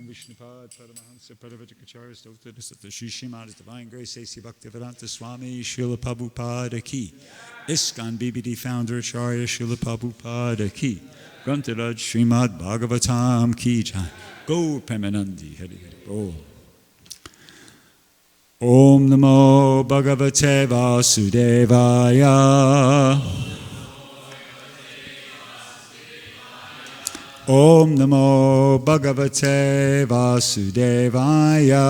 Vishnupad Paramahansa Paravajakacharya Stotadasata Shri Srimad Divine Grace A.C. Bhaktivedanta Swami Srila Prabhupada Ki ISKCON BBD Founder Acharya Srila Prabhupada Ki Grantaraj Srimad Bhagavatam Ki Jai Gaur Premanandi Hari Hari Bol Om Namo Bhagavate Vasudevaya Om Namo Bhagavate Vasudevaya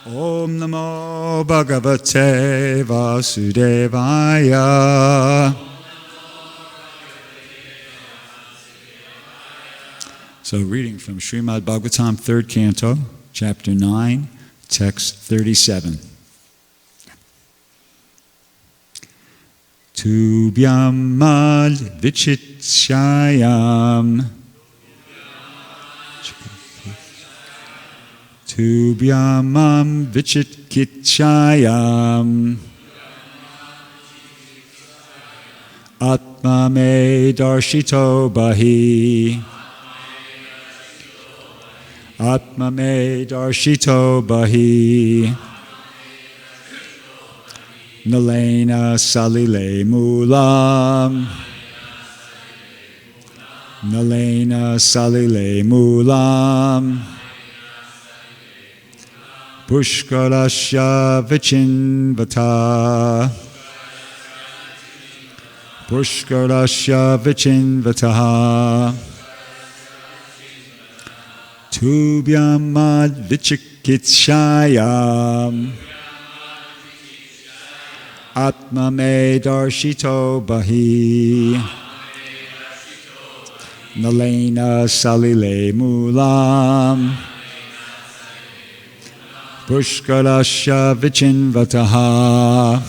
Om Namo Bhagavate Vasudevaya. So reading from Srimad Bhagavatam, 3rd Canto, Chapter 9, Text 37. Tubhyamad vichitshayam Tubhyamam vichitkitshayam Atma me darshito bahi Atma me darshito bahi Nalena salile mulam Nalena salile mulam Pushkarasya vichinvata Pushkarasya vichinvataha Tubhyamad vichikitshayam Atma me darshito bahi Nalena salile mulam Pushkarasya vichinvataha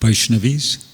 Vaishnavis.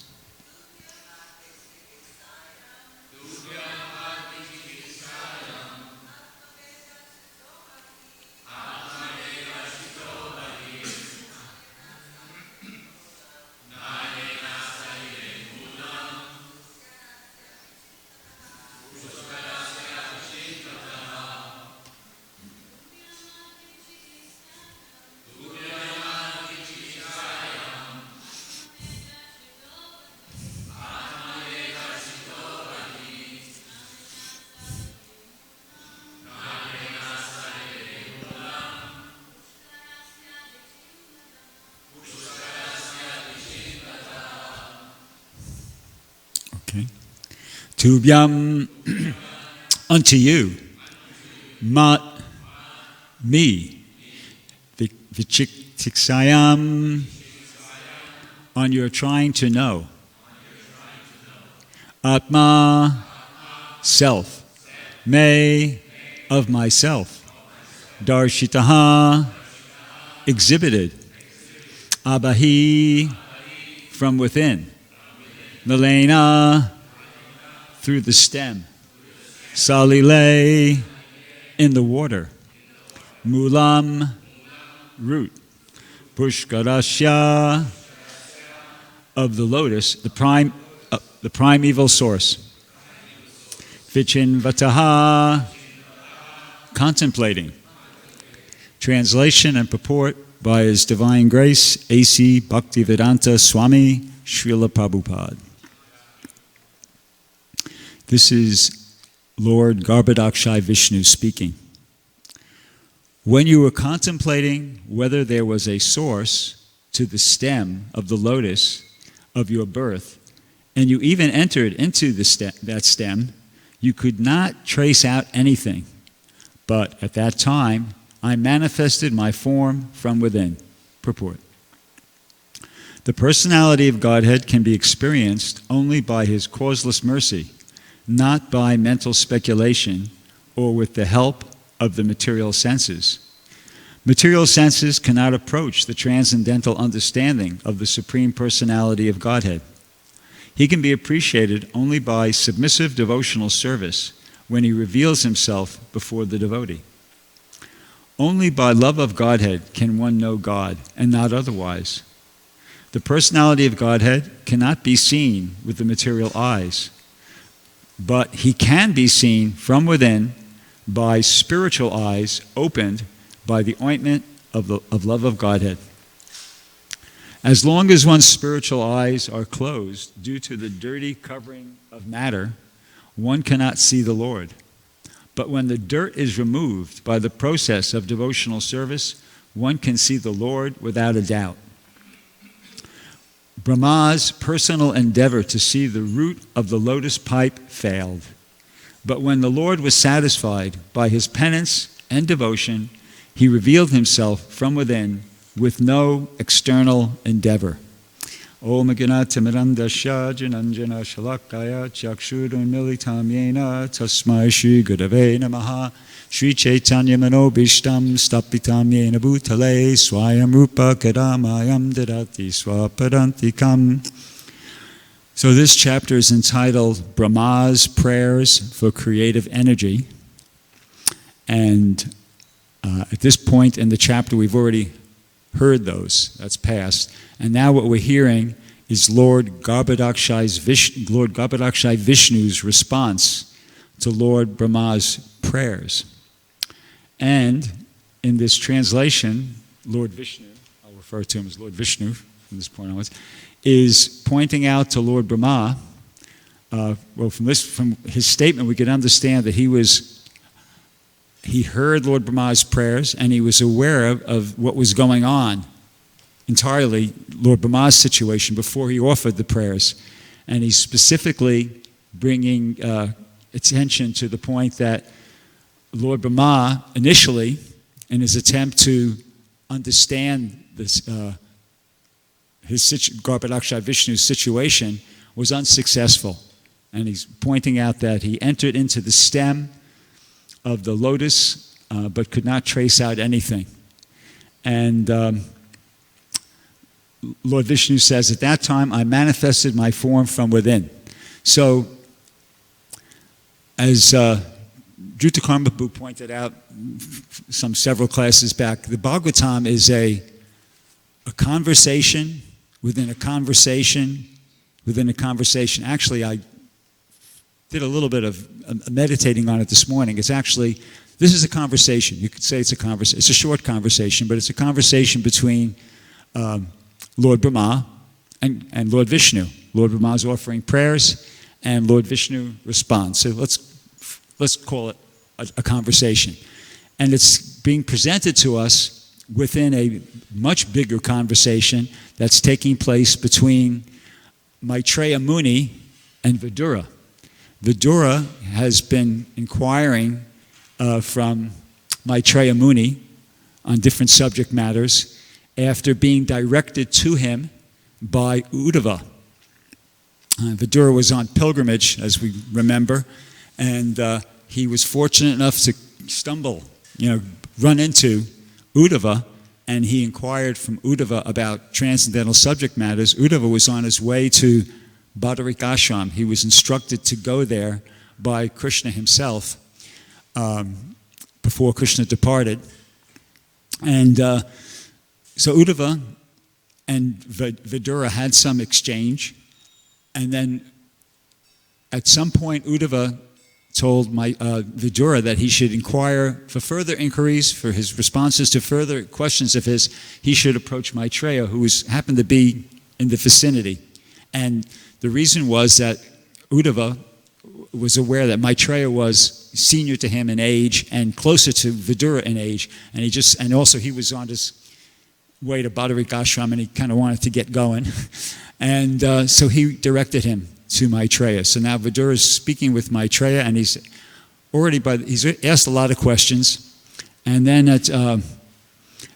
Tubhyam unto you, mat me, vichiktiksayam, on your trying to know, atma, self, me, of myself, darshitaha, exhibited, abahi, from within, nalena, through the stem, salile, in the water, mulam, root, pushkarasya, of the lotus, the primeval source, vichinvataha, contemplating. Translation and purport by His Divine Grace, A.C. Bhaktivedanta Swami Srila Prabhupada. This is Lord Garbhodakshai Vishnu speaking. When you were contemplating whether there was a source to the stem of the lotus of your birth, and you even entered into that stem, you could not trace out anything. But at that time, I manifested my form from within. Purport. The personality of Godhead can be experienced only by His causeless mercy, not by mental speculation or with the help of the material senses. Material senses cannot approach the transcendental understanding of the Supreme Personality of Godhead. He can be appreciated only by submissive devotional service when He reveals Himself before the devotee. Only by love of Godhead can one know God, and not otherwise. The personality of Godhead cannot be seen with the material eyes, but He can be seen from within by spiritual eyes opened by the ointment of love of Godhead. As long as one's spiritual eyes are closed due to the dirty covering of matter, one cannot see the Lord. But when the dirt is removed by the process of devotional service, one can see the Lord without a doubt. Brahma's personal endeavor to see the root of the lotus pipe failed. But when the Lord was satisfied by his penance and devotion, He revealed Himself from within with no external endeavor. Om Ganatimirandasya Jananjana Shalakaya Chakshurun Militam Yena Tasmai Shri Gurave Namaha Shri Chaitanya Manobishtam Stapitam Yena Bhutale Swayam Rupa Kadamayam Dadati Swapadantikam. So this chapter is entitled Brahma's Prayers for Creative Energy. And at this point in the chapter, we've already heard those. That's past. And now what we're hearing is Lord Garbhodakshai Vishnu's response to Lord Brahma's prayers. And in this translation, Lord Vishnu, I'll refer to him as Lord Vishnu from this point onwards, is pointing out to Lord Brahma, from his statement we could understand that he heard Lord Brahma's prayers and he was aware of what was going on entirely, Lord Brahma's situation, before he offered the prayers. And he's specifically bringing attention to the point that Lord Brahma, initially, in his attempt to understand this, Garbhodakshai Vishnu's situation, was unsuccessful. And he's pointing out that he entered into the stem of the lotus, but could not trace out anything. And Lord Vishnu says, at that time, I manifested my form from within. So, as Jutta Karmabu pointed out several classes back, the Bhagavatam is a conversation within a conversation within a conversation. Actually, I did a little bit of meditating on it this morning. It's actually, this is a conversation. You could say it's a conversation. It's a short conversation, but it's a conversation between Lord Brahma and Lord Vishnu. Lord Brahma is offering prayers, and Lord Vishnu responds. So let's call it a conversation. And it's being presented to us within a much bigger conversation that's taking place between Maitreya Muni and Vidura. Vidura has been inquiring from Maitreya Muni on different subject matters after being directed to him by Uddhava. Vidura was on pilgrimage, as we remember, and he was fortunate enough to run into Uddhava, and he inquired from Uddhava about transcendental subject matters. Uddhava was on his way to Badarik Ashram. He was instructed to go there by Krishna himself before Krishna departed. And so Uddhava and Vidura had some exchange, and then at some point Uddhava told Vidura that he should inquire for further inquiries, for his responses to further questions of his, he should approach Maitreya, who happened to be in the vicinity. And the reason was that Uddhava was aware that Maitreya was senior to him in age and closer to Vidura in age, and also he was on his way to Badarik Ashram, and he kind of wanted to get going. And so he directed him to Maitreya. So now Vidura is speaking with Maitreya, and he's asked a lot of questions. And then at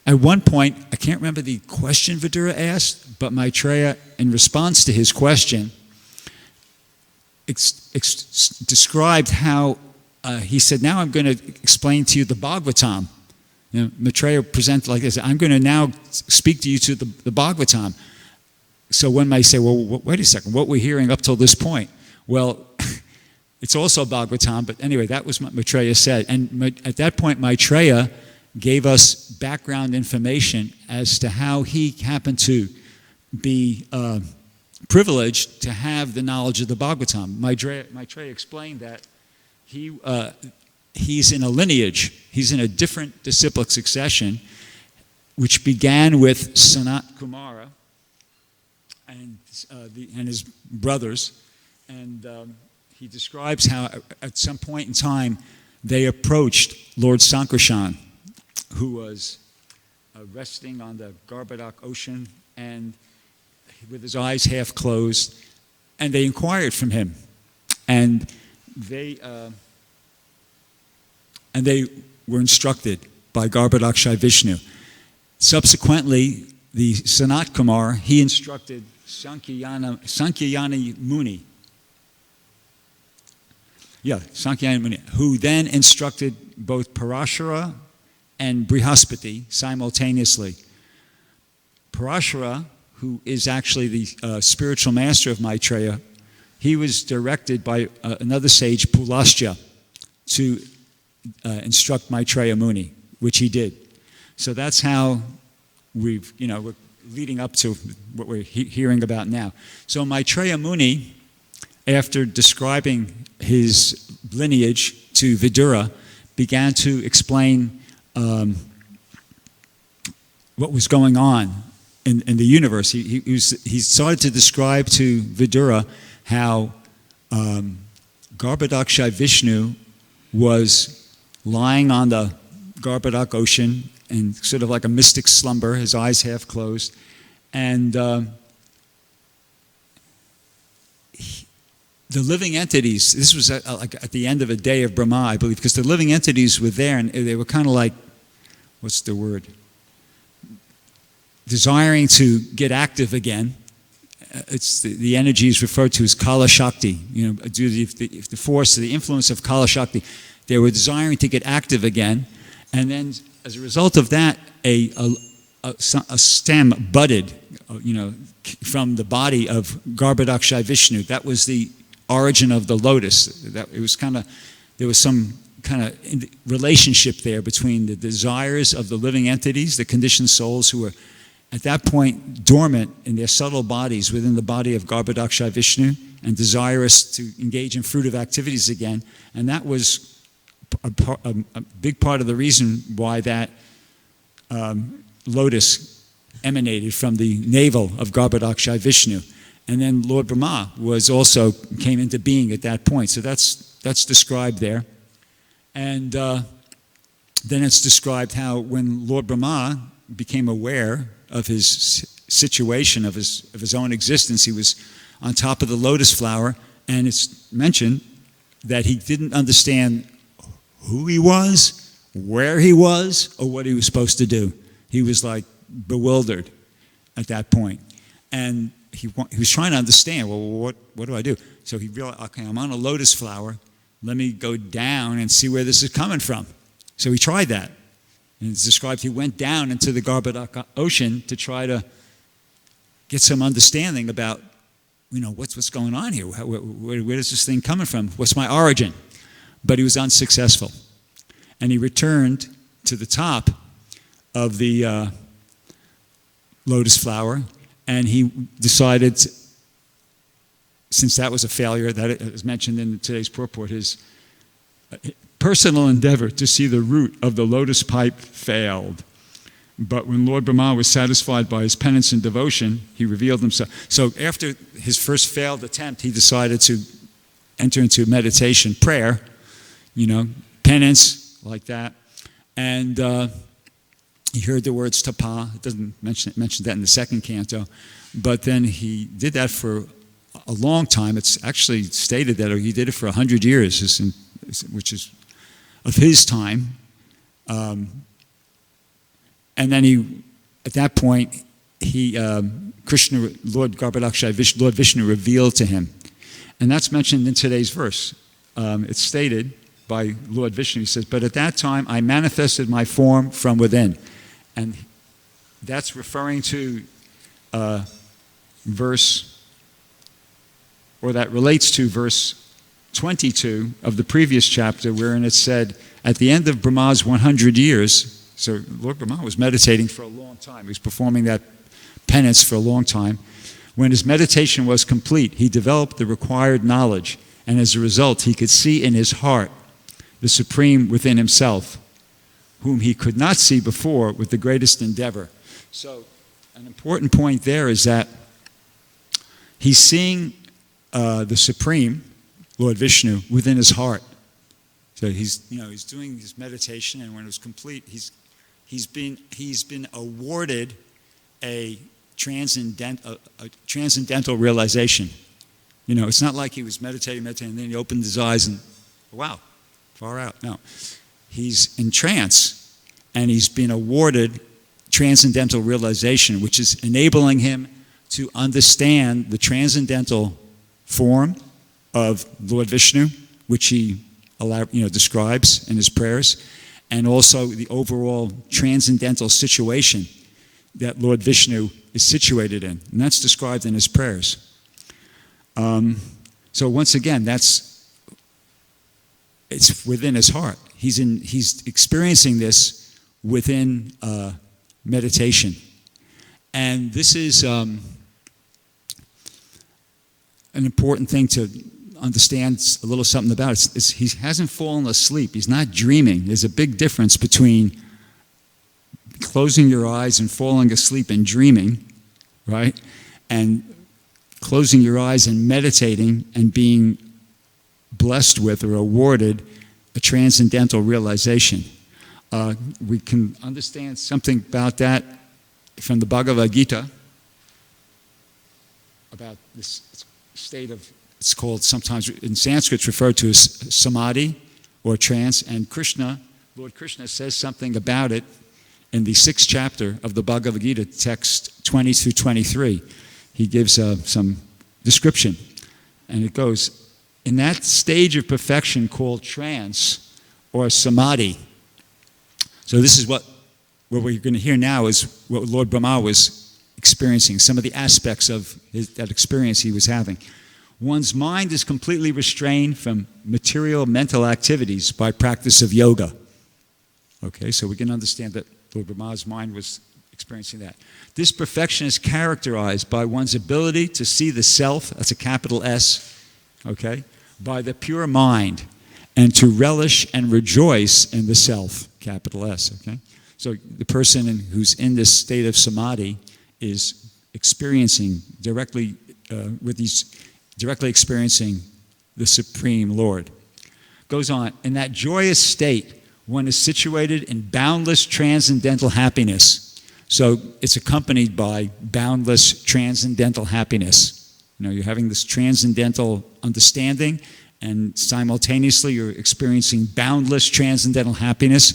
one point, I can't remember the question Vidura asked, but Maitreya, in response to his question, described how he said, now I'm going to explain to you the Bhagavatam. Maitreya presented like this, I'm going to now speak to you to the Bhagavatam. So one might say, well, wait a second, what we're hearing up till this point? Well, it's also Bhagavatam, but anyway, that was what Maitreya said. And at that point, Maitreya gave us background information as to how he happened to be privileged to have the knowledge of the Bhagavatam. Maitreya explained that he's in a lineage, he's in a different disciplic succession, which began with Sanat Kumara and his brothers, and he describes how at some point in time they approached Lord Sankarshan, who was resting on the Garbhodak ocean and with his eyes half closed, and they inquired from him, and they were instructed by Garbhodak Vishnu. Subsequently, the Sanat Kumar, he instructed Sankyayana Muni. Sankyayana Muni, who then instructed both Parashara and Brihaspati simultaneously. Parashara, who is actually the spiritual master of Maitreya, he was directed by another sage, Pulastya, to instruct Maitreya Muni, which he did. So that's how we're leading up to what we're hearing about now. So Maitreya Muni, after describing his lineage to Vidura, began to explain what was going on in the universe. He started to describe to Vidura how Garbhodak Vishnu was lying on the Garbhodak ocean in sort of like a mystic slumber, his eyes half closed, and the living entities, this was at the end of a day of Brahma, I believe, because the living entities were there, and they were kind of like, what's the word? Desiring to get active again. It's the energy is referred to as Kala Shakti, due to the force, the influence of Kala Shakti. They were desiring to get active again, and then as a result of that, a stem budded, from the body of Garbhodak Vishnu. That was the origin of the lotus. There was some kind of relationship there between the desires of the living entities, the conditioned souls who were at that point dormant in their subtle bodies within the body of Garbhodak Vishnu and desirous to engage in fruitive activities again. And that was a big part of the reason why that lotus emanated from the navel of Garbhodak Vishnu. And then Lord Brahma came into being at that point. So that's described there. And then it's described how when Lord Brahma became aware of his situation, of his own existence, he was on top of the lotus flower, and it's mentioned that he didn't understand who he was, where he was, or what he was supposed to do. He was like bewildered at that point. And he was trying to understand, well, what do I do? So he realized, okay, I'm on a lotus flower. Let me go down and see where this is coming from. So he tried that. And it's described he went down into the Garbhodak ocean to try to get some understanding about, what's going on here? Where is this thing coming from? What's my origin? But he was unsuccessful. And he returned to the top of the lotus flower, and he decided, since that was a failure, that is mentioned in today's purport, his personal endeavor to see the root of the lotus pipe failed. But when Lord Brahma was satisfied by his penance and devotion, he revealed himself. So after his first failed attempt, he decided to enter into meditation, prayer, penance, like that. And he heard the words tapa. It doesn't mention that in the second canto. But then he did that for a long time. It's actually stated that he did it for 100 years, which is of his time. And then at that point, Lord Garbhodak, Lord Vishnu revealed to him. And that's mentioned in today's verse. It's stated by Lord Vishnu. He says, but at that time, I manifested my form from within. And that's referring to that relates to verse 22 of the previous chapter, wherein it said, at the end of Brahma's 100 years, so Lord Brahma was meditating for a long time. He was performing that penance for a long time. When his meditation was complete, he developed the required knowledge, and as a result, he could see in his heart the Supreme within himself, whom he could not see before with the greatest endeavor. So an important point there is that he's seeing the Supreme, Lord Vishnu, within his heart. So he's doing his meditation, and when it was complete, he's been awarded a transcendental realization. It's not like he was meditating, and then he opened his eyes and, wow, far out. No. He's in trance, and he's been awarded transcendental realization, which is enabling him to understand the transcendental form of Lord Vishnu, which he describes in his prayers, and also the overall transcendental situation that Lord Vishnu is situated in. And that's described in his prayers. So once again, it's within his heart. He's experiencing this within meditation. And this is an important thing to understand a little something about it. He hasn't fallen asleep. He's not dreaming. There's a big difference between closing your eyes and falling asleep and dreaming, right? And closing your eyes and meditating and being blessed with or awarded a transcendental realization. We can understand something about that from the Bhagavad Gita, about this state of, it's called sometimes in Sanskrit, it's referred to as samadhi or trance, and Lord Krishna says something about it in the 6th chapter of the Bhagavad Gita, text 20 through 23. He gives some description, and it goes, in that stage of perfection called trance or samadhi. So this is what we're going to hear now is what Lord Brahma was experiencing, some of the aspects of that experience he was having. One's mind is completely restrained from material mental activities by practice of yoga. Okay, so we can understand that Lord Brahma's mind was experiencing that. This perfection is characterized by one's ability to see the self, that's a capital S, okay, by the pure mind, and to relish and rejoice in the self, capital S, okay? So the person who's in this state of samadhi is experiencing directly experiencing the Supreme Lord. Goes on, in that joyous state, one is situated in boundless transcendental happiness. So it's accompanied by boundless transcendental happiness. You're having this transcendental understanding, and simultaneously you're experiencing boundless transcendental happiness.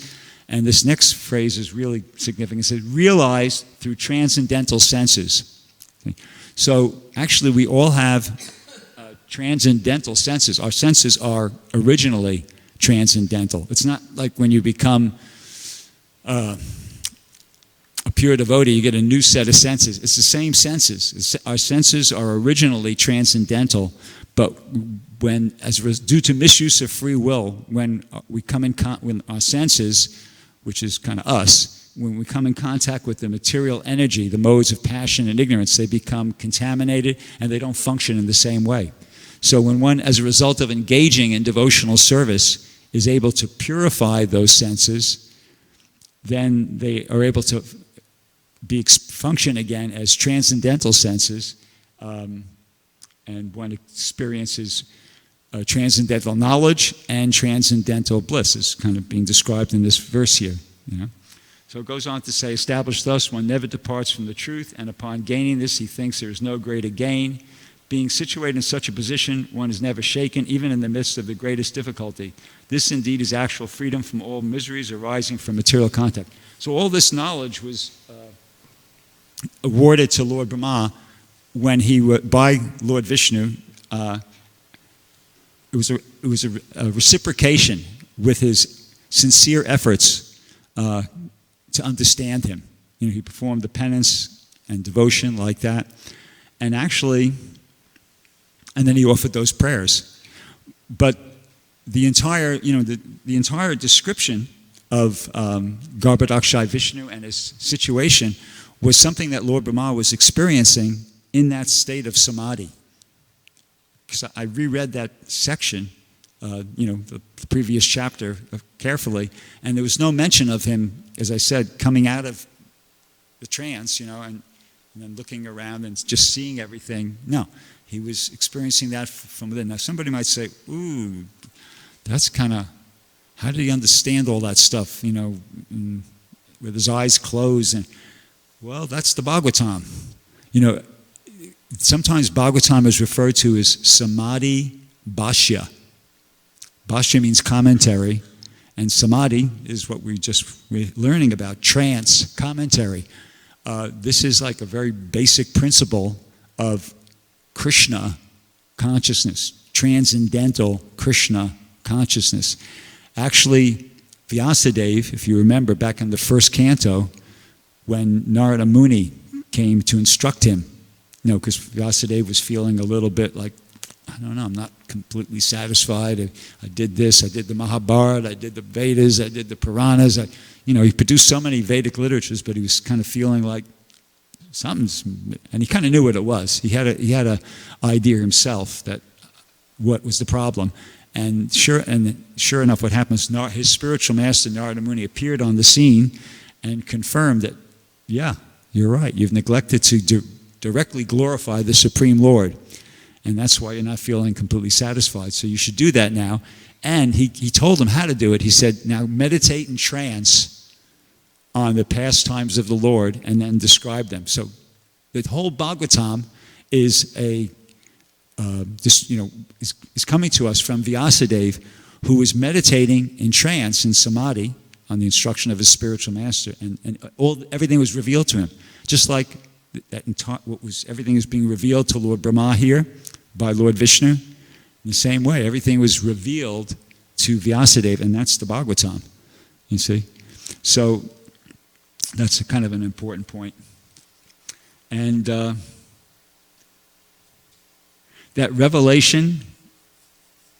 And this next phrase is really significant. It says, realized through transcendental senses. Okay. So actually we all have transcendental senses. Our senses are originally transcendental. It's not like when you become a pure devotee, you get a new set of senses. It's the same senses. Our senses are originally transcendental, but when, due to misuse of free will, when we come in when our senses, which is kind of us, when we come in contact with the material energy, the modes of passion and ignorance, they become contaminated and they don't function in the same way. So when one, as a result of engaging in devotional service, is able to purify those senses, then they are able to function again as transcendental senses, and one experiences transcendental knowledge and transcendental bliss is kind of being described in this verse here. You know? So it goes on to say, established thus, one never departs from the truth, and upon gaining this, he thinks there is no greater gain. Being situated in such a position, one is never shaken, even in the midst of the greatest difficulty. This indeed is actual freedom from all miseries arising from material contact. So all this knowledge was awarded to Lord Brahma when by Lord Vishnu. It was a reciprocation with his sincere efforts to understand him. You know, he performed the penance and devotion like that, and actually, and then he offered those prayers. But the entire, the entire description of Garbhodakshai Vishnu and his situation was something that Lord Brahma was experiencing in that state of samadhi. Because I reread that section, the previous chapter carefully, and there was no mention of him, as I said, coming out of the trance, and then looking around and just seeing everything. No, he was experiencing that from within. Now, somebody might say, ooh, that's kind of, how did he understand all that stuff, with his eyes closed? And well, that's the Bhagavatam. Sometimes Bhagavatam is referred to as Samadhi Bhashya. Bhashya means commentary, and Samadhi is what we're learning about, trance, commentary. This is like a very basic principle of Krishna consciousness, transcendental Krishna consciousness. Actually, Vyasadeva, if you remember back in the first canto, when Narada Muni came to instruct him, because Vyasadeva was feeling a little bit like, I don't know, I'm not completely satisfied. I did this, I did the Mahabharata, I did the Vedas, I did the Puranas. He produced so many Vedic literatures, but he was kind of feeling like something's, and he kind of knew what it was. He had a idea himself that what was the problem. And sure enough, what happens? His spiritual master Narada Muni appeared on the scene and confirmed that, yeah, you're right. You've neglected to directly glorify the Supreme Lord. And that's why you're not feeling completely satisfied. So you should do that now. And he told him how to do it. He said, now meditate in trance on the pastimes of the Lord and then describe them. So the whole Bhagavatam is is coming to us from Vyasadeva, who was meditating in trance, in samadhi, on the instruction of his spiritual master. And everything was revealed to him. Just like everything is being revealed to Lord Brahma here by Lord Vishnu. In the same way, everything was revealed to Vyasadeva, and that's the Bhagavatam, you see. So that's kind of an important point. And that revelation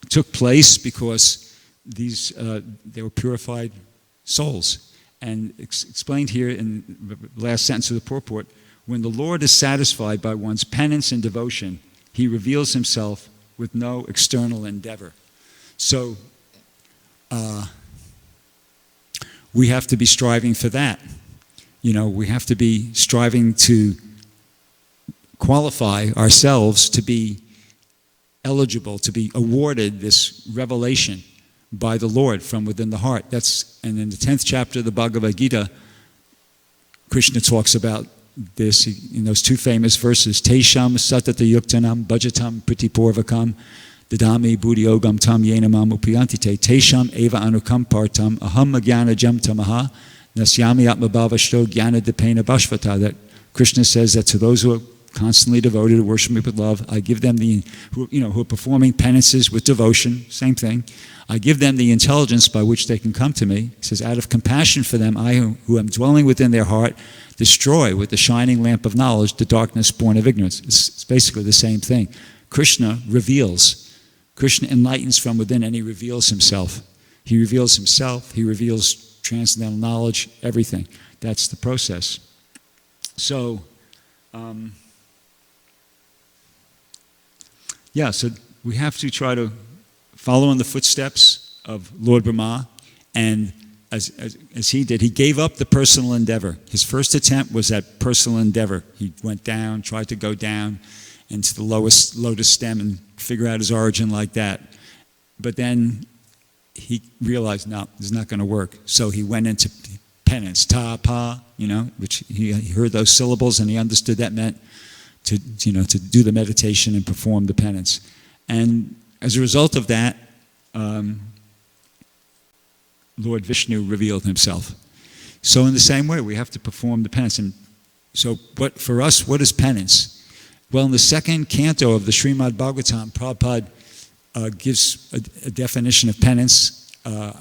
took place because they were purified souls. And explained here in the last sentence of the purport, when the Lord is satisfied by one's penance and devotion, he reveals himself with no external endeavor. So we have to be striving for that. We have to be striving to qualify ourselves to be eligible, to be awarded this revelation by the Lord from within the heart. And in the 10th chapter of the Bhagavad Gita, Krishna talks about this in those two famous verses, Tesham satata yuktanam bhajatam pritipurvakam Dadami buddhiyogam tam yena mam upayantite tesham eva anukampartam aham agyana jam tamaha nasyami atmabhavashto jnana dipena bhashvata. That Krishna says that to those who are constantly devoted to worship me with love, I give them who are performing penances with devotion, same thing. I give them the intelligence by which they can come to me. He says, out of compassion for them, I who am dwelling within their heart, destroy with the shining lamp of knowledge the darkness born of ignorance. It's basically the same thing. Krishna reveals. Krishna enlightens from within, and he reveals himself. He reveals himself. He reveals transcendental knowledge, everything. That's the process. So, so we have to try to follow in the footsteps of Lord Brahma, and as he did, he gave up the personal endeavor. His first attempt was at personal endeavor. He went down, tried to go down into the lowest lotus stem and figure out his origin like that. But then he realized, no, this is not going to work. So he went into penance, ta-pa, which he heard those syllables and he understood that meant to do the meditation and perform the penance. And as a result of that, Lord Vishnu revealed himself. So in the same way, we have to perform the penance. And so for us, what is penance? Well, in the second canto of the Srimad Bhagavatam, Prabhupada gives a definition of penance. I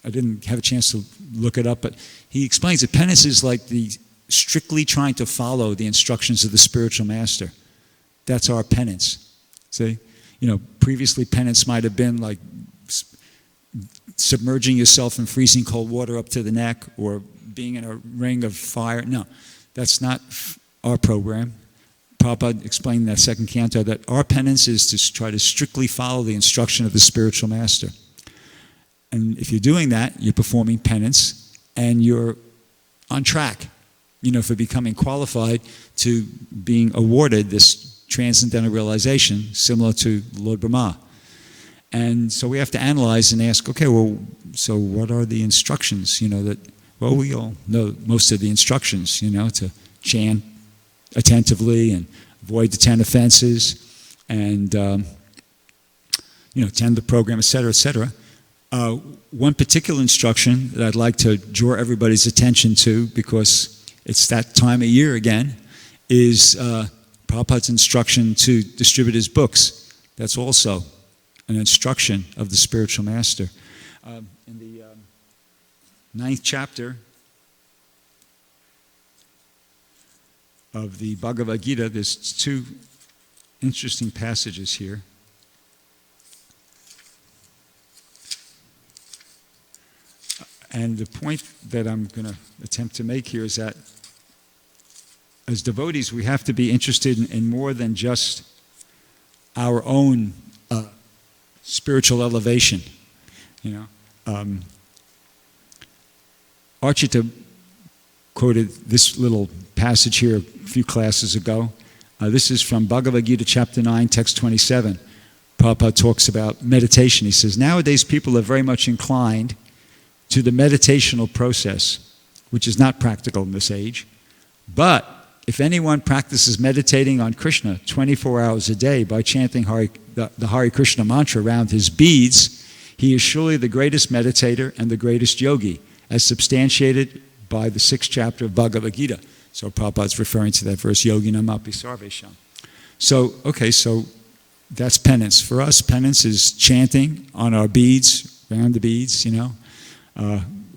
didn't have a chance to look it up, but he explains that penance is like the strictly trying to follow the instructions of the spiritual master. That's our penance. See? Previously penance might have been like submerging yourself in freezing cold water up to the neck or being in a ring of fire. No, that's not our program. Prabhupada explained in that second canto that our penance is to try to strictly follow the instruction of the spiritual master. And if you're doing that, you're performing penance and you're on track, for becoming qualified to being awarded this transcendental realization similar to Lord Brahma. And so we have to analyze and ask, okay, well, so what are the instructions, we all know most of the instructions, to chant attentively and avoid the 10 offenses and, attend the program, etc., etc. One particular instruction that I'd like to draw everybody's attention to, because it's that time of year again, is Prabhupada's instruction to distribute his books. That's also an instruction of the spiritual master. In the 9th chapter of the Bhagavad Gita, there's two interesting passages here. And the point that I'm going to attempt to make here is that as devotees, we have to be interested in more than just our own spiritual elevation. Archita quoted this little passage here a few classes ago. This is from Bhagavad Gita chapter 9, text 27. Prabhupada talks about meditation. He says, nowadays people are very much inclined to the meditational process, which is not practical in this age. But if anyone practices meditating on Krishna 24 hours a day by chanting the Hare Krishna mantra around his beads, he is surely the greatest meditator and the greatest yogi, as substantiated by the 6th chapter of Bhagavad Gita. So Prabhupada's referring to that verse, Yoginam api sarvesham. So that's penance. For us, penance is chanting on our beads, around the beads,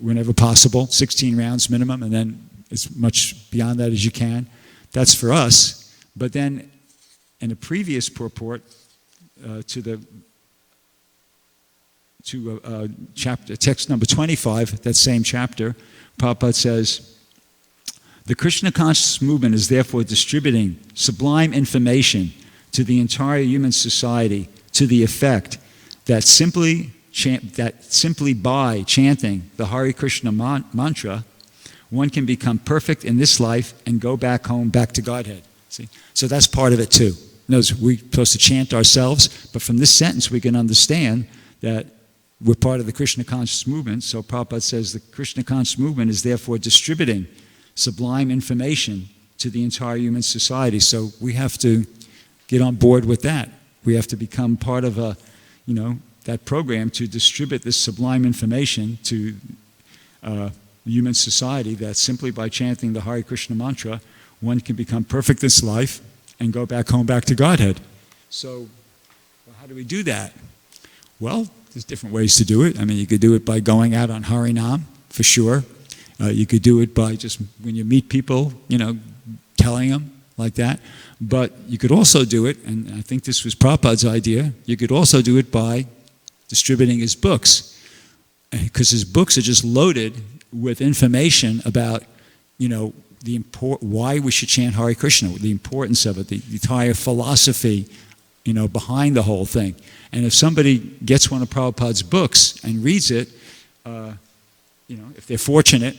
whenever possible, 16 rounds minimum, and then as much beyond that as you can. That's for us. But then in a previous purport to chapter text number 25, that same chapter, Prabhupada says, the Krishna conscious movement is therefore distributing sublime information to the entire human society to the effect that simply by chanting the Hare Krishna mantra, one can become perfect in this life and go back home, back to Godhead. See? So that's part of it too. Notice we're supposed to chant ourselves, but from this sentence we can understand that we're part of the Krishna conscious movement. So Prabhupada says the Krishna conscious movement is therefore distributing sublime information to the entire human society. So we have to get on board with that. We have to become part of that program to distribute this sublime information to human society, that simply by chanting the Hare Krishna mantra, one can become perfect this life and go back home, back to Godhead. So, how do we do that? Well, there's different ways to do it. I mean, you could do it by going out on Harinam, for sure. You could do it by just, when you meet people, telling them like that. But you could also do it, and I think this was Prabhupada's idea, you could also do it by distributing his books. Because his books are just loaded with information about, why we should chant Hare Krishna, the importance of it, the entire philosophy, behind the whole thing. And if somebody gets one of Prabhupada's books and reads it, if they're fortunate,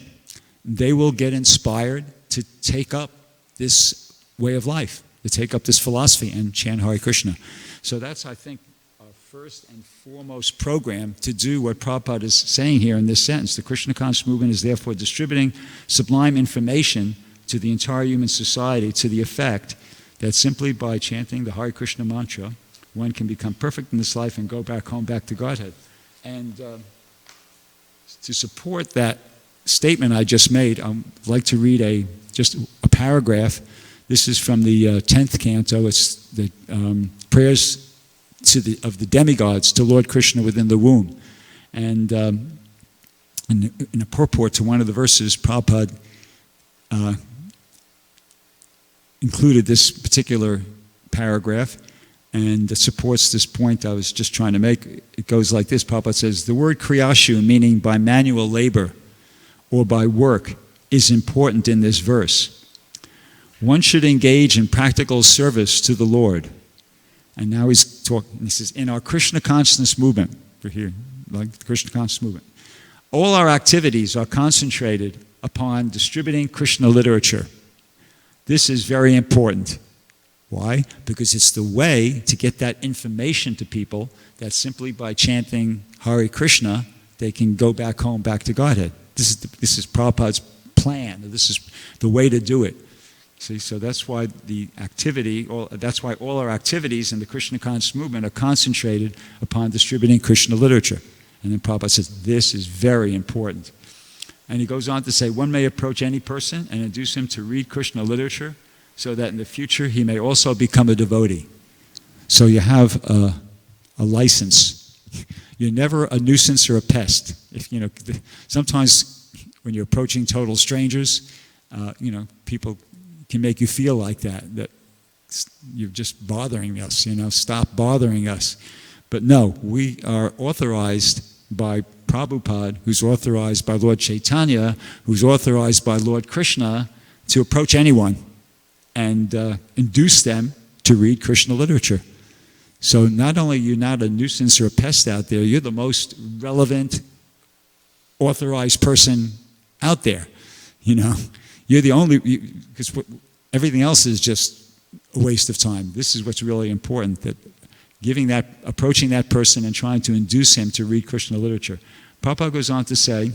they will get inspired to take up this way of life, to take up this philosophy and chant Hare Krishna. So that's, I think, our first and foremost program to do what Prabhupada is saying here in this sentence. The Krishna conscious movement is therefore distributing sublime information to the entire human society to the effect that simply by chanting the Hare Krishna mantra, one can become perfect in this life and go back home, back to Godhead. And to support that statement I just made, I'd like to read just a paragraph. This is from the 10th canto. It's the prayers of the demigods to Lord Krishna within the womb. And in a purport to one of the verses, Prabhupada included this particular paragraph, and it supports this point I was just trying to make. It goes like this. Prabhupada says, the word kriyashu, meaning by manual labor or by work, is important in this verse. One should engage in practical service to the Lord. And now he's talking, he says, in our Krishna consciousness movement, we're here, like the Krishna consciousness movement, all our activities are concentrated upon distributing Krishna literature. This is very important. Why? Because it's the way to get that information to people that simply by chanting Hare Krishna, they can go back home, back to Godhead. This is Prabhupada's plan. This is the way to do it. See, so that's why that's why all our activities in the Krishna conscious movement are concentrated upon distributing Krishna literature. And then Prabhupada says, this is very important. And he goes on to say, one may approach any person and induce him to read Krishna literature so that in the future he may also become a devotee. So you have a license. You're never a nuisance or a pest. Sometimes when you're approaching total strangers, people can make you feel like that you're just bothering us, stop bothering us. But no, we are authorized by Prabhupada, who's authorized by Lord Chaitanya, who's authorized by Lord Krishna, to approach anyone and induce them to read Krishna literature. So not only you're not a nuisance or a pest out there, you're the most relevant, authorized person out there. You're the only, because everything else is just a waste of time. This is what's really important, that approaching that person and trying to induce him to read Krishna literature. Prabhupada goes on to say,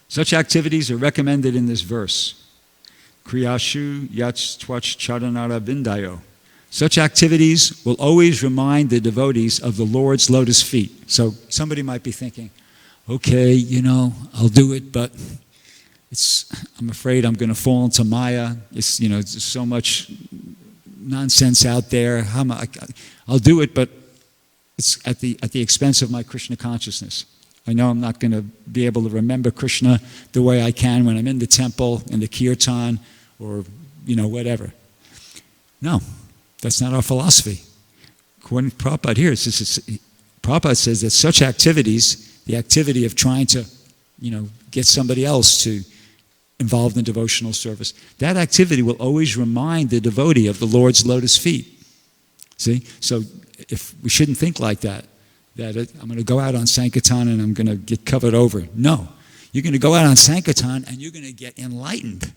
such activities are recommended in this verse. Kriyashu yach twach charanara vindayo. Such activities will always remind the devotees of the Lord's lotus feet. So somebody might be thinking, okay, I'll do it, but I'm afraid I'm going to fall into Maya. There's so much nonsense out there. I'll do it, but it's at the expense of my Krishna consciousness. I know I'm not going to be able to remember Krishna the way I can when I'm in the temple, in the kirtan, or whatever. No, that's not our philosophy. According to Prabhupada here, Prabhupada says that such activities, the activity of trying to, get somebody else to involved in devotional service, that activity will always remind the devotee of the Lord's lotus feet. See? So if we shouldn't think like that I'm going to go out on Sankirtan and I'm going to get covered over. No. You're going to go out on Sankirtan and you're going to get enlightened.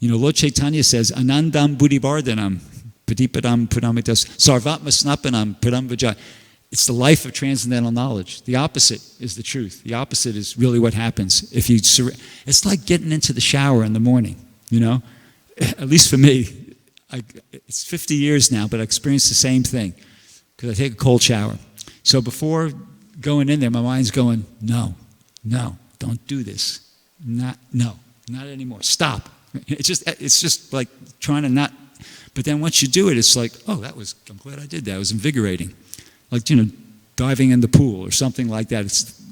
Lord Chaitanya says, Anandam buddhibardhanam, padipadam pradamitas, sarvatma snapanam padam vajay. It's the life of transcendental knowledge. The opposite is the truth. The opposite is really what happens. It's like getting into the shower in the morning, At least for me, it's 50 years now, but I experienced the same thing because I take a cold shower. So before going in there, my mind's going, no, don't do this. Not anymore. Stop. It's just like trying to not. But then once you do it, it's like, oh, I'm glad I did that. It was invigorating. Like, diving in the pool or something like that. It's,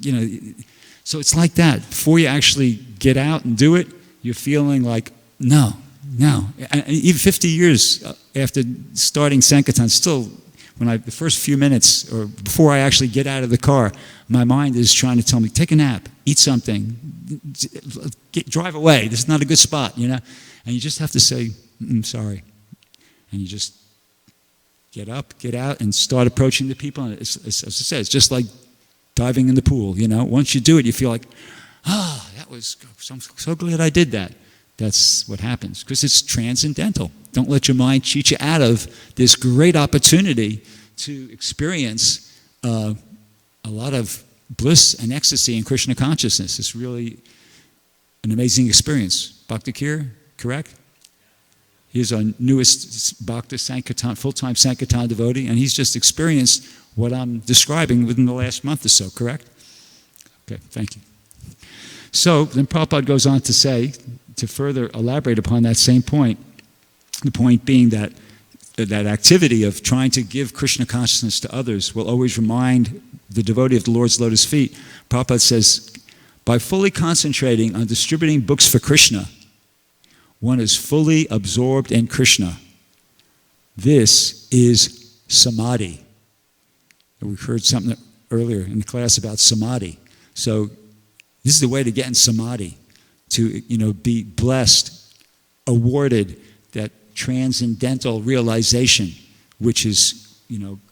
so it's like that. Before you actually get out and do it, you're feeling like, no. And even 50 years after starting Sankirtan, still, the first few minutes or before I actually get out of the car, my mind is trying to tell me, take a nap, eat something, drive away. This is not a good spot, And you just have to say, sorry. And you just get up, get out, and start approaching the people. And as I said, it's just like diving in the pool, Once you do it, you feel like, I'm so glad I did that. That's what happens, because it's transcendental. Don't let your mind cheat you out of this great opportunity to experience a lot of bliss and ecstasy in Krishna consciousness. It's really an amazing experience. Bhakti Kir, correct? He's our newest Bhakta Sankirtan, full-time Sankirtan devotee, and he's just experienced what I'm describing within the last month or so, correct? Okay, thank you. So then Prabhupada goes on to say, to further elaborate upon that same point, the point being that activity of trying to give Krishna consciousness to others will always remind the devotee of the Lord's lotus feet. Prabhupada says, by fully concentrating on distributing books for Krishna, one is fully absorbed in Krishna. This is samadhi. We heard something earlier in the class about samadhi. So this is the way to get in samadhi, to be blessed, awarded that transcendental realization, which is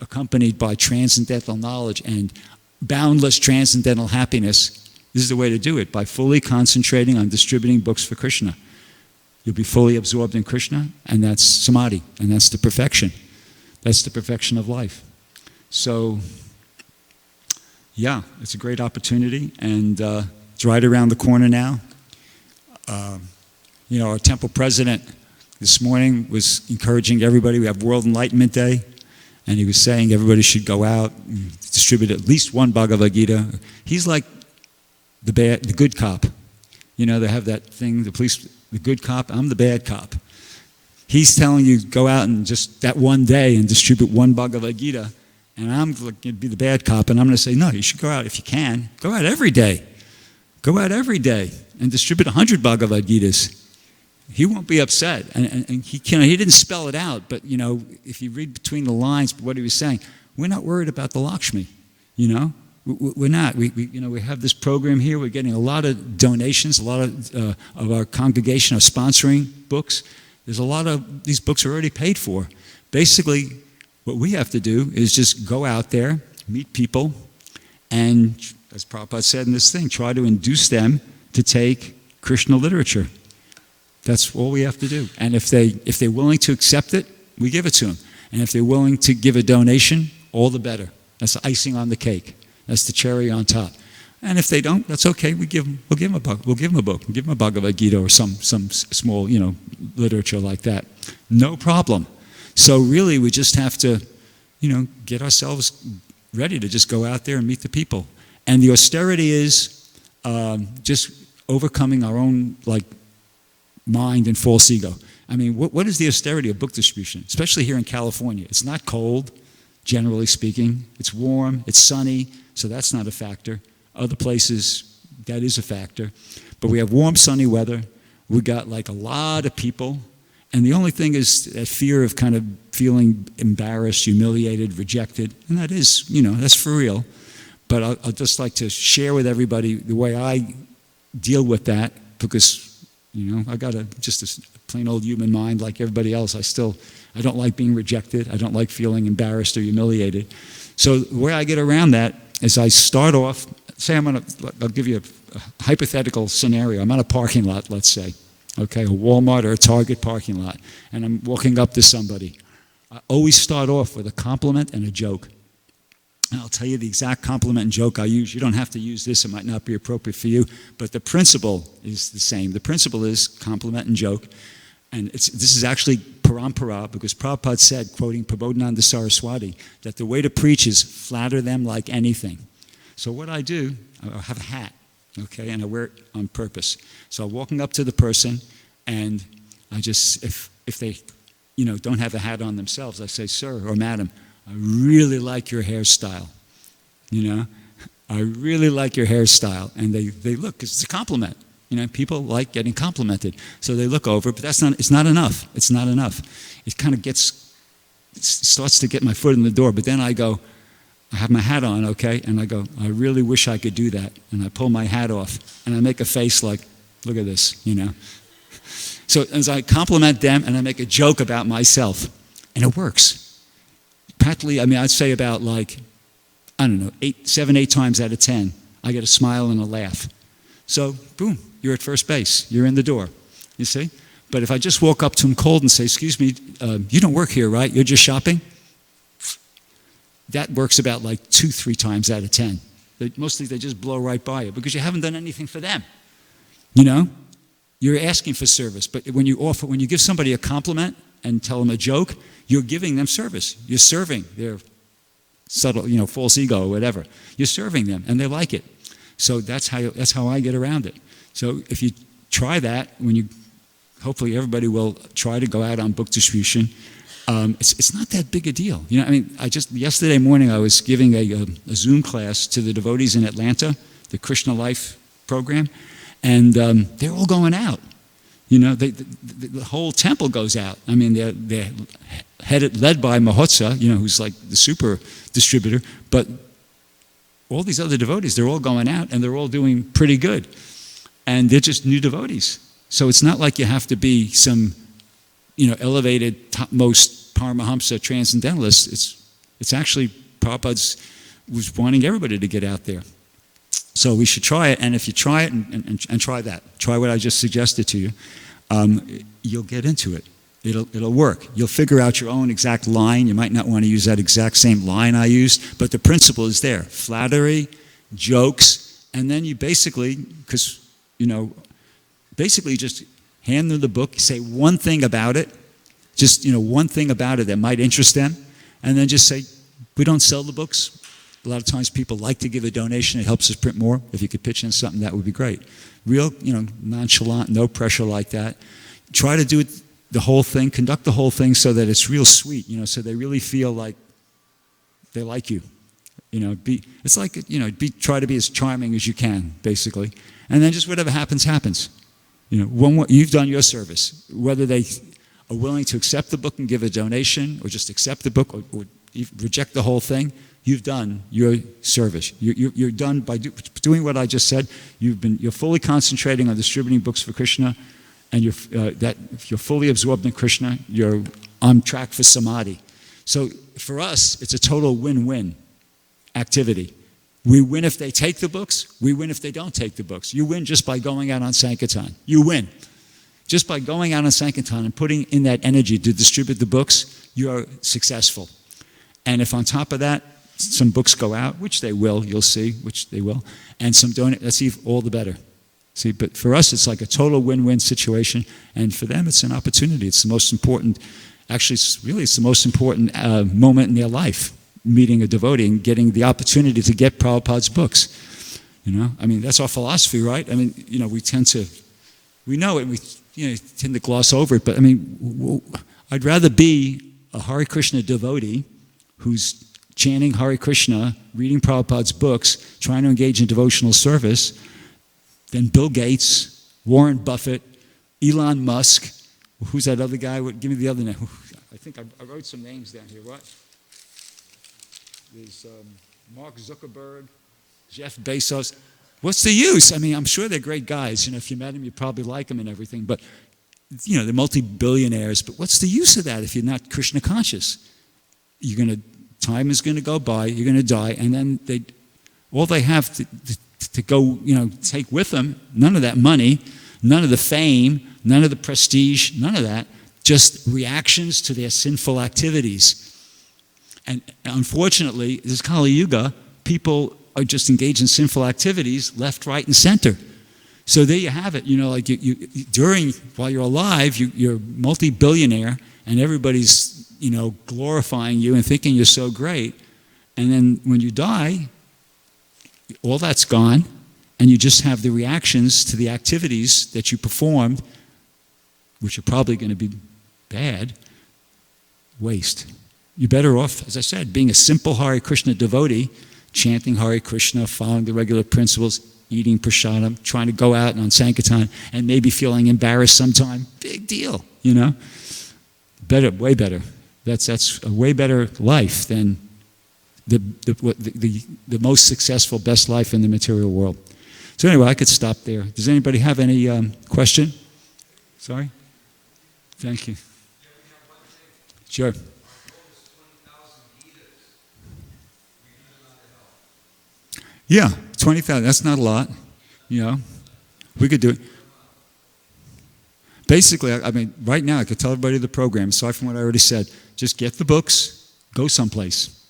accompanied by transcendental knowledge and boundless transcendental happiness. This is the way to do it, by fully concentrating on distributing books for Krishna. You'll be fully absorbed in Krishna, and that's samadhi, and that's the perfection. That's the perfection of life. So, yeah, it's a great opportunity, and it's right around the corner now. Our temple president this morning was encouraging everybody. We have World Enlightenment Day, and he was saying everybody should go out and distribute at least one Bhagavad Gita. He's like the good cop. They have that thing, the good cop, I'm the bad cop. He's telling you, go out and just that one day and distribute one Bhagavad Gita, and I'm going to be the bad cop, and I'm going to say, no, you should go out if you can. Go out every day. Go out every day and distribute 100 Bhagavad Gitas. He won't be upset. And he didn't spell it out, but, if you read between the lines what he was saying, we're not worried about the Lakshmi, We're not. We have this program here. We're getting a lot of donations. A lot of our congregation are sponsoring books. There's a lot of these books are already paid for. Basically, what we have to do is just go out there, meet people, and, as Prabhupada said in this thing, try to induce them to take Krishna literature. That's all we have to do. And if they're willing to accept it, we give it to them. And if they're willing to give a donation, all the better. That's the icing on the cake. That's the cherry on top. And if they don't, that's okay. We'll give them a book. We'll give them a Bhagavad Gita or some small, literature like that. No problem. So really, we just have to, get ourselves ready to just go out there and meet the people. And the austerity is just overcoming our own mind and false ego. I mean, what is the austerity of book distribution, especially here in California? It's not cold, generally speaking. It's warm. It's sunny. So that's not a factor. Other places, that is a factor. But we have warm, sunny weather. We got a lot of people. And the only thing is that fear of kind of feeling embarrassed, humiliated, rejected. And that is, that's for real. But I'd just like to share with everybody the way I deal with that, because, I got just a plain old human mind like everybody else. I don't like being rejected. I don't like feeling embarrassed or humiliated. So the way I get around that is I start off, say I'll give you a hypothetical scenario. I'm at a parking lot, let's say, okay, a Walmart or a Target parking lot, and I'm walking up to somebody. I always start off with a compliment and a joke. And I'll tell you the exact compliment and joke I use. You don't have to use this. It might not be appropriate for you, but the principle is the same. The principle is compliment and joke. And this is actually parampara, because Prabhupada said, quoting Prabodhananda Saraswati, that the way to preach is flatter them like anything. So what I do, I have a hat, okay, and I wear it on purpose. So I'm walking up to the person, and I just, if they, don't have a hat on themselves, I say, sir or madam, I really like your hairstyle, I really like your hairstyle. And they look, because it's a compliment. People like getting complimented. So they look over, but it's not enough. It's not enough. It kind of starts to get my foot in the door, but then I go, I have my hat on, okay? And I go, I really wish I could do that. And I pull my hat off, and I make a face like, look at this, So as I compliment them, and I make a joke about myself, and it works. Practically, I'd say about 7, 8 times out of 10, I get a smile and a laugh. So, boom, you're at first base. You're in the door, you see? But if I just walk up to them cold and say, excuse me, you don't work here, right? You're just shopping? That works about 2, 3 times out of 10. Mostly they just blow right by you because you haven't done anything for them. You're asking for service. But when you give somebody a compliment and tell them a joke, you're giving them service. You're serving their subtle, false ego or whatever. You're serving them, and they like it. So that's how I get around it. So if you try that, hopefully everybody will try to go out on book distribution. It's not that big a deal. Yesterday morning I was giving a Zoom class to the devotees in Atlanta, the Krishna Life program, and they're all going out. The whole temple goes out. They're led by Mahotsa, who's like the super distributor, but all these other devotees, they're all going out and they're all doing pretty good. And they're just new devotees. So it's not like you have to be some, elevated, topmost Paramahamsa transcendentalist. It's actually, Prabhupada was wanting everybody to get out there. So we should try it, and if you try it and try that, try what I just suggested to you, you'll get into it. It'll work. You'll figure out your own exact line. You might not want to use that exact same line I used, but the principle is there. Flattery, jokes, and then you basically just hand them the book, say one thing about it, just, one thing about it that might interest them, and then just say, we don't sell the books. A lot of times people like to give a donation. It helps us print more. If you could pitch in something, that would be great. Real, nonchalant, no pressure like that. Try to do it, the whole thing, conduct the whole thing so that it's real sweet, so they really feel like they like you. Try to be as charming as you can, basically. And then just whatever happens, happens. You've done your service. Whether they are willing to accept the book and give a donation, or just accept the book, or reject the whole thing, you've done your service. You're done by doing what I just said. You're fully concentrating on distributing books for Krishna, and if you're fully absorbed in Krishna, you're on track for samadhi. So for us, it's a total win-win activity. We win if they take the books. We win if they don't take the books. You win just by going out on Sankirtan. You win. Just by going out on Sankirtan and putting in that energy to distribute the books, you're successful. And if on top of that, some books go out, which they will, you'll see, which they will, and some donate, that's even all the better. See, but for us, it's like a total win-win situation, and for them, it's an opportunity. It's the most important, actually, it's the most important moment in their life, meeting a devotee and getting the opportunity to get Prabhupada's books. That's our philosophy, right? we know it, we tend to gloss over it, but I'd rather be a Hare Krishna devotee who's chanting Hare Krishna, reading Prabhupada's books, trying to engage in devotional service, than Bill Gates, Warren Buffett, Elon Musk. Who's that other guy? Give me the other name. I think I wrote some names down here. What? There's Mark Zuckerberg, Jeff Bezos. What's the use? I'm sure they're great guys. If you met them, you probably like them and everything. But, they're multi-billionaires. But what's the use of that if you're not Krishna conscious? Time is going to go by, you're going to die, and then all they have to go, take with them, none of that money, none of the fame, none of the prestige, none of that, just reactions to their sinful activities. And unfortunately, this Kali Yuga, people are just engaged in sinful activities left, right, and center. So there you have it. Like while you're alive, you're a multi-billionaire, and everybody's, glorifying you and thinking you're so great. And then when you die, all that's gone, and you just have the reactions to the activities that you performed, which are probably going to be bad, waste. You're better off, as I said, being a simple Hare Krishna devotee, chanting Hare Krishna, following the regular principles, eating prasadam, trying to go out on Sankirtan, and maybe feeling embarrassed sometime. Big deal, Better, way better. That's a way better life than the most successful, best life in the material world. So anyway, I could stop there. Does anybody have any question? Sorry? Thank you. Sure. Yeah, 20,000. That's not a lot. We could do it. Basically, right now I could tell everybody the program, aside from what I already said. Just get the books, go someplace.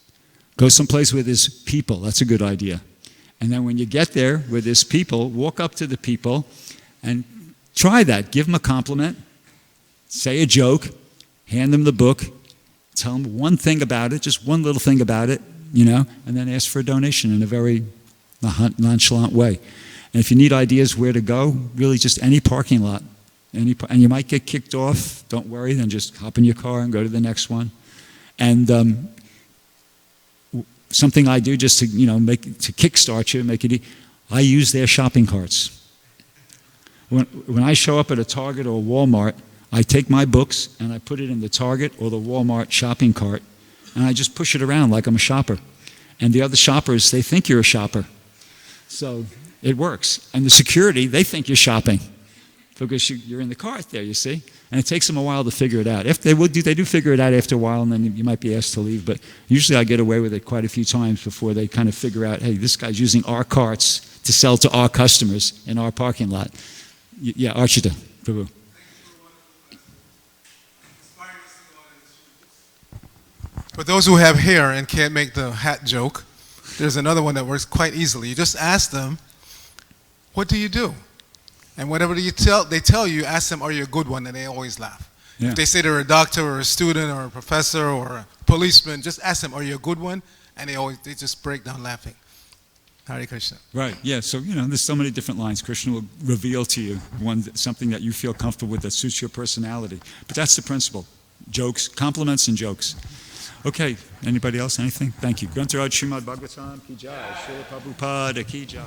Go someplace where there's people. That's a good idea. And then when you get there where there's people, walk up to the people and try that. Give them a compliment. Say a joke. Hand them the book. Tell them one thing about it, just one little thing about it, and then ask for a donation in a very nonchalant way. And if you need ideas where to go, really just any parking lot. And you might get kicked off. Don't worry. Then just hop in your car and go to the next one. And something I do just to kickstart you, make it. I use their shopping carts. When I show up at a Target or a Walmart, I take my books and I put it in the Target or the Walmart shopping cart, and I just push it around like I'm a shopper. And the other shoppers, they think you're a shopper. So it works. And the security, they think you're shopping because you're in the cart there, you see. And it takes them a while to figure it out. If they do figure it out after a while, and then you might be asked to leave. But usually I get away with it quite a few times before they kind of figure out, hey, this guy's using our carts to sell to our customers in our parking lot. Yeah, Archita Prabhu. For those who have hair and can't make the hat joke, there's another one that works quite easily. You just ask them, what do you do? And whatever they tell you, ask them, are you a good one? And they always laugh. Yeah. If they say they're a doctor or a student or a professor or a policeman, just ask them, are you a good one? And they just break down laughing. Hare Krishna. Right, yeah, so there's so many different lines. Krishna will reveal to you something that you feel comfortable with that suits your personality. But that's the principle. Jokes, compliments and jokes. Okay, anybody else, anything? Thank you. Grantaraj Srimad Bhagavatam Ki Jai, Srila Prabhupada Ki Jai.